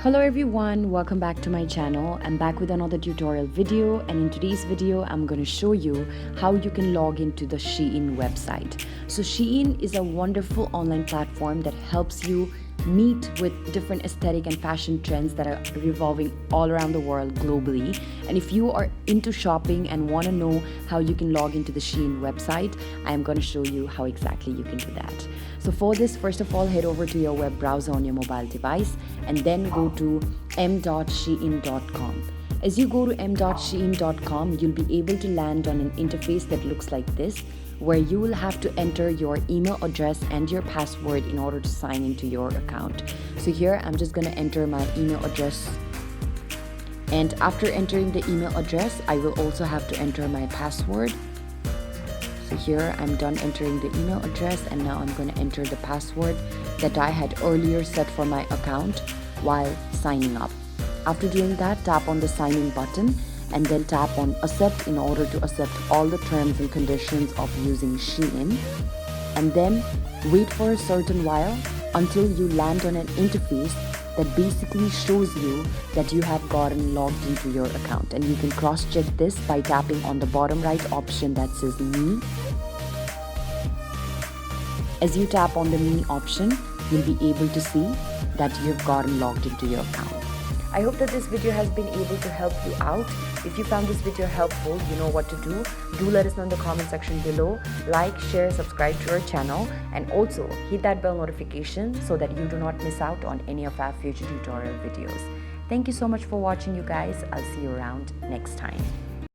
Hello everyone, welcome back to my channel. I'm back with another tutorial video, and in today's video I'm going to show you how you can log into the Shein website. So Shein is a wonderful online platform that helps you meet with different aesthetic and fashion trends that are revolving all around the world globally. And if you are into shopping and want to know how you can log into the Shein website, I'm going to show you how exactly you can do that. So for this, first of all, head over to your web browser on your mobile device and then go to m.shein.com. As you go to m.shein.com, you'll be able to land on an interface that looks like this, where you will have to enter your email address and your password in order to sign into your account. So here I'm just going to enter my email address, and after entering the email address I will also have to enter my password. So here I'm done entering the email address, and now I'm going to enter the password that I had earlier set for my account while signing up. After doing that, tap on the sign in button and then tap on accept in order to accept all the terms and conditions of using Shein, and then wait for a certain while until you land on an interface that basically shows you that you have gotten logged into your account. And you can cross-check this by tapping on the bottom right option that says me. As you tap on the me option, you'll be able to see that you have gotten logged into your account. I hope that this video has been able to help you out. If you found this video helpful, you know what to do. Do let us know in the comment section below. Like, share, subscribe to our channel, and also hit that bell notification so that you do not miss out on any of our future tutorial videos. Thank you so much for watching, you guys. I'll see you around next time.